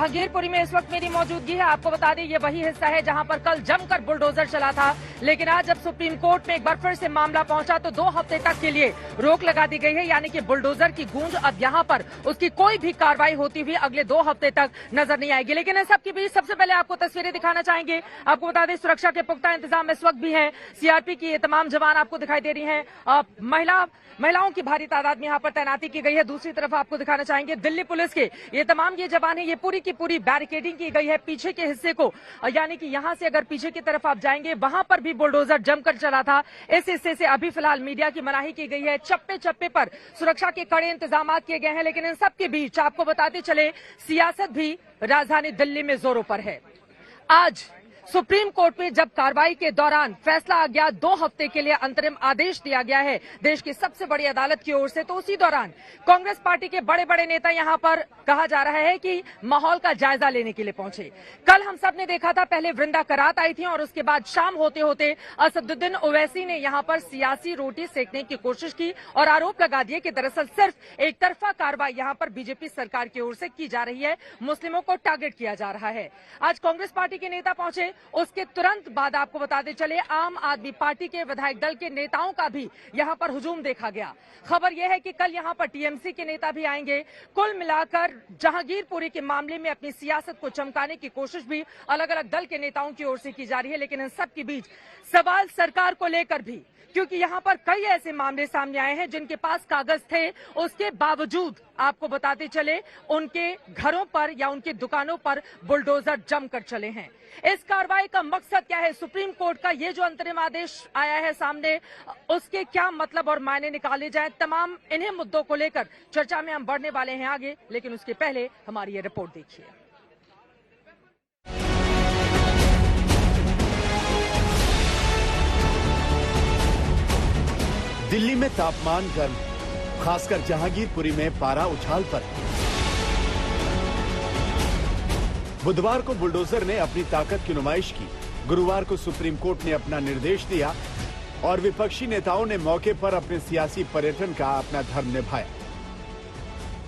जहांगीरपुरी में इस वक्त मेरी मौजूदगी है। आपको बता दें ये वही हिस्सा है जहां पर कल जमकर बुलडोजर चला था, लेकिन आज जब सुप्रीम कोर्ट में एक बार फिर से मामला पहुंचा तो 2 हफ्ते तक के लिए रोक लगा दी गई है, यानी कि बुलडोजर की गूंज अब यहां पर उसकी कोई भी कार्रवाई होती हुई अगले 2 हफ्ते तक नजर नहीं आएगी। लेकिन इन सबके बीच सबसे पहले आपको तस्वीरें दिखाना चाहेंगे। आपको बता दें सुरक्षा के पुख्ता इंतजाम इस वक्त भी है। सीआरपी की ये तमाम जवान आपको दिखाई दे रही हैं। महिलाओं की भारी तादाद में यहाँ पर तैनाती की गई है। दूसरी तरफ आपको दिखाना चाहेंगे दिल्ली पुलिस के ये तमाम जवान है, ये पूरी की पूरी बैरिकेडिंग की गई है पीछे के हिस्से को, यानी कि यहाँ से अगर पीछे की तरफ आप जाएंगे वहां पर भी बुलडोजर जमकर चला था। इस हिस्से से अभी फिलहाल मीडिया की मनाही की गई है। चप्पे चप्पे पर सुरक्षा के कड़े इंतजाम किए गए हैं, लेकिन इन सबके बीच आपको बताते चले सियासत भी राजधानी दिल्ली में जोरों पर है। आज सुप्रीम कोर्ट में जब कार्रवाई के दौरान फैसला आ गया, 2 हफ्ते के लिए अंतरिम आदेश दिया गया है देश की सबसे बड़ी अदालत की ओर से, तो उसी दौरान कांग्रेस पार्टी के बड़े बड़े नेता यहां पर कहा जा रहा है कि माहौल का जायजा लेने के लिए पहुंचे। कल हम सब ने देखा था, पहले वृंदा करात आई थी और उसके बाद शाम होते होते असदुद्दीन ओवैसी ने यहां पर सियासी रोटी सेकने की कोशिश की और आरोप लगा दिए कि दरअसल सिर्फ एक तरफा कार्रवाई यहां पर बीजेपी सरकार की ओर से की जा रही है, मुस्लिमों को टारगेट किया जा रहा है। आज कांग्रेस पार्टी के नेता पहुंचे, उसके तुरंत बाद आपको बताते चले आम आदमी पार्टी के विधायक दल के नेताओं का भी यहां पर हुजूम देखा गया। खबर यह है कि कल यहां पर टीएमसी के नेता भी आएंगे। कुल मिलाकर जहांगीरपुरी के मामले में अपनी सियासत को चमकाने की कोशिश भी अलग अलग दल के नेताओं की ओर से की जा रही है, लेकिन इन सब के बीच सवाल सरकार को लेकर भी, क्योंकि यहां पर कई ऐसे मामले सामने आए हैं जिनके पास कागज थे, उसके बावजूद आपको बताते चले उनके घरों पर या उनकी दुकानों पर बुलडोजर जमकर चले हैं। इस कार्रवाई का मकसद क्या है? सुप्रीम कोर्ट का ये जो अंतरिम आदेश आया है सामने, उसके क्या मतलब और मायने निकाले जाएं, तमाम इन्हीं मुद्दों को लेकर चर्चा में हम बढ़ने वाले हैं आगे, लेकिन उसके पहले हमारी ये रिपोर्ट देखिए। दिल्ली में तापमान गर्म, खासकर जहांगीरपुरी में पारा उछाल पर। बुधवार को बुलडोजर ने अपनी ताकत की नुमाइश की। गुरुवार को सुप्रीम कोर्ट ने अपना निर्देश दिया और विपक्षी नेताओं ने मौके पर अपने सियासी पर्यटन का अपना धर्म निभाया।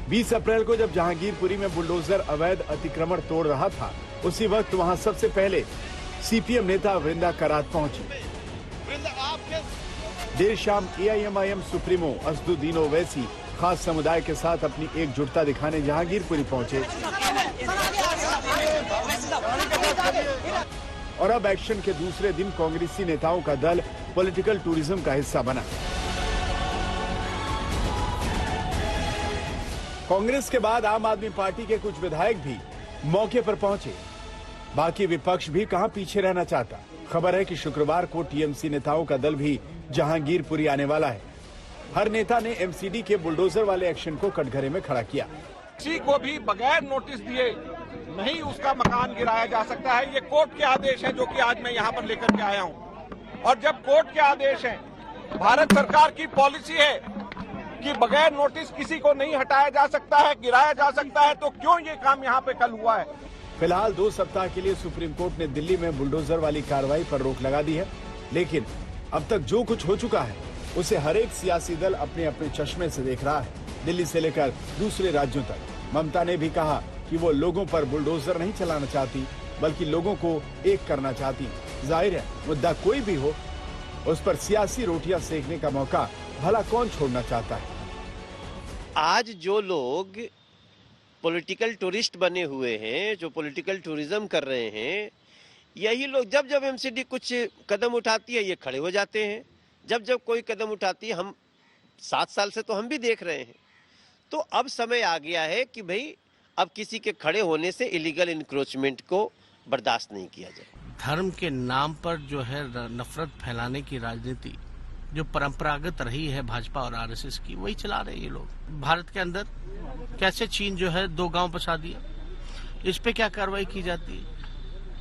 20 अप्रैल को जब जहांगीरपुरी में बुलडोजर अवैध अतिक्रमण तोड़ रहा था, उसी वक्त वहां सबसे पहले सीपीएम नेता वृंदा करात पहुंची। देर शाम एआईएमआईएम सुप्रीमो असदुद्दीन ओवैसी खास समुदाय के साथ अपनी एकजुटता दिखाने जहांगीरपुरी पहुंचे और अब एक्शन के दूसरे दिन कांग्रेसी नेताओं का दल पॉलिटिकल टूरिज्म का हिस्सा बना। कांग्रेस के बाद आम आदमी पार्टी के कुछ विधायक भी मौके पर पहुंचे। बाकी विपक्ष भी कहां पीछे रहना चाहता। खबर है कि शुक्रवार को टीएमसी नेताओं का दल भी जहांगीरपुरी आने वाला है। हर नेता ने एमसीडी के बुलडोजर वाले एक्शन को कटघरे में खड़ा किया। किसी को भी बगैर नोटिस दिए नहीं उसका मकान गिराया जा सकता है। ये कोर्ट के आदेश है जो कि आज मैं यहाँ पर लेकर के आया हूँ। और जब कोर्ट के आदेश है, भारत सरकार की पॉलिसी है कि बगैर नोटिस किसी को नहीं हटाया जा सकता है, गिराया जा सकता है, तो क्यों ये काम यहाँ पे कल हुआ है? फिलहाल 2 सप्ताह के लिए सुप्रीम कोर्ट ने दिल्ली में बुलडोजर वाली कार्रवाई पर रोक लगा दी है, लेकिन अब तक जो कुछ हो चुका है उसे हर एक सियासी दल अपने अपने चश्मे से देख रहा है। दिल्ली से लेकर दूसरे राज्यों तक ममता ने भी कहा कि वो लोगों पर बुलडोजर नहीं चलाना चाहती, बल्कि लोगों को एक करना चाहती। जाहिर है मुद्दा कोई भी हो, उस पर सियासी रोटियां सेकने का मौका भला कौन छोड़ना चाहता है। आज जो लोग पॉलिटिकल टूरिस्ट बने हुए हैं, जो पॉलिटिकल टूरिज्म कर रहे हैं, यही लोग जब जब एमसीडी कुछ कदम उठाती है ये खड़े हो जाते हैं। जब जब कोई कदम उठाती है, हम 7 साल से तो हम भी देख रहे हैं। तो अब समय आ गया है कि भाई अब किसी के खड़े होने से इलीगल इंक्रोचमेंट को बर्दाश्त नहीं किया जाए। धर्म के नाम पर जो है नफरत फैलाने की राजनीति जो परंपरागत रही है भाजपा और आरएसएस की, वही चला रहे हैं ये लोग। भारत के अंदर कैसे चीन जो है 2 गांव बसा दिया, इस पे क्या कार्रवाई की जाती है?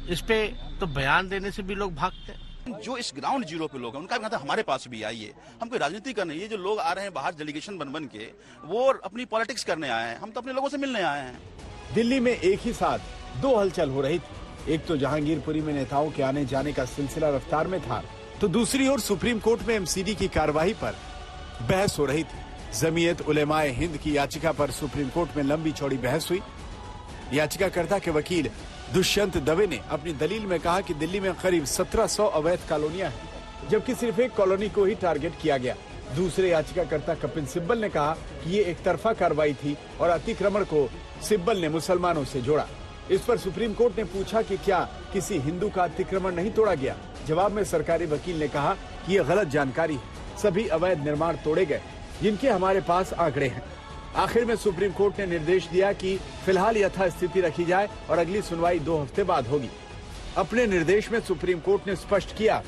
इस पे तो बयान देने से भी लोग भागते हैं। जो इस ग्राउंड जीरो पे लोग हैं उनका भी कहता है हमारे पास भी आइए, हम कोई राजनीति करने, ये जो लोग आ रहे हैं बाहर डेलीगेशन बन बन के, वो अपनी पॉलिटिक्स करने आए हैं। हम तो अपने लोगों से मिलने आए हैं। दिल्ली में एक ही साथ 2 हलचल हो रही थी। एक तो जहांगीरपुरी में नेताओं के आने जाने का सिलसिला रफ्तार में था, तो दूसरी ओर सुप्रीम कोर्ट में एमसीडी की कार्यवाही पर बहस हो रही थी। जमीयत उलेमाए हिंद की याचिका पर सुप्रीम कोर्ट में लंबी चौड़ी बहस हुई। याचिकाकर्ता के वकील दुष्यंत दवे ने अपनी दलील में कहा कि दिल्ली में करीब 1700 अवैध कॉलोनियां हैं, जबकि सिर्फ एक कॉलोनी को ही टारगेट किया गया। दूसरे याचिकाकर्ता कपिल सिब्बल ने कहा कि ये एक तरफा कार्रवाई थी और अतिक्रमण को सिब्बल ने मुसलमानों से जोड़ा। इस पर सुप्रीम कोर्ट ने पूछा कि क्या किसी हिंदू का अतिक्रमण नहीं तोड़ा गया। जवाब में सरकारी वकील ने कहा कि ये गलत जानकारी है, सभी अवैध निर्माण तोड़े गए जिनके हमारे पास आंकड़े हैं। आखिर में सुप्रीम कोर्ट ने निर्देश दिया कि फिलहाल यथास्थिति रखी जाए और अगली सुनवाई 2 हफ्ते बाद होगी। अपने निर्देश में सुप्रीम कोर्ट ने स्पष्ट किया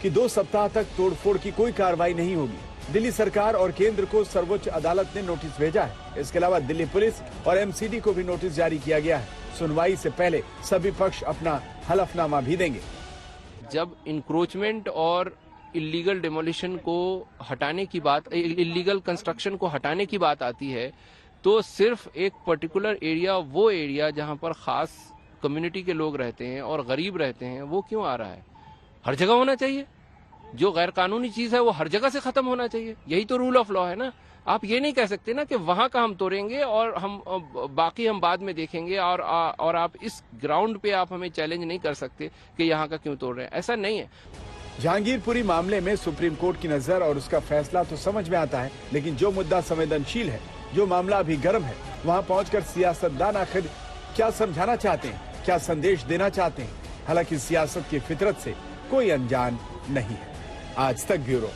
कि 2 सप्ताह तक तोड़फोड़ की कोई कार्रवाई नहीं होगी। दिल्ली सरकार और केंद्र को सर्वोच्च अदालत ने नोटिस भेजा है। इसके अलावा दिल्ली पुलिस और एमसीडी को भी नोटिस जारी किया गया है। सुनवाई से पहले सभी पक्ष अपना हलफनामा भी देंगे। जब इंक्रोचमेंट और इलीगल डेमोलिशन को हटाने की बात, इलीगल कंस्ट्रक्शन को हटाने की बात आती है, तो सिर्फ एक पर्टिकुलर एरिया, वो एरिया जहां पर खास कम्युनिटी के लोग रहते हैं और गरीब रहते हैं, वो क्यों आ रहा है? हर जगह होना चाहिए। जो गैर कानूनी चीज है वो हर जगह से खत्म होना चाहिए। यही तो रूल ऑफ लॉ है ना। आप ये नहीं कह सकते ना कि वहां का हम तोड़ेंगे और हम बाकी हम बाद में देखेंगे, और आप इस ग्राउंड पे आप हमें चैलेंज नहीं कर सकते कि यहाँ का क्यों तोड़ रहे हैं। ऐसा नहीं है। जहांगीरपुरी मामले में सुप्रीम कोर्ट की नजर और उसका फैसला तो समझ में आता है, लेकिन जो मुद्दा संवेदनशील है, जो मामला अभी गर्म है, वहां पहुंचकर सियासतदान आखिर क्या समझाना चाहते हैं, क्या संदेश देना चाहते हैं। हालांकि सियासत की फितरत से कोई अनजान नहीं है। आज तक ब्यूरो।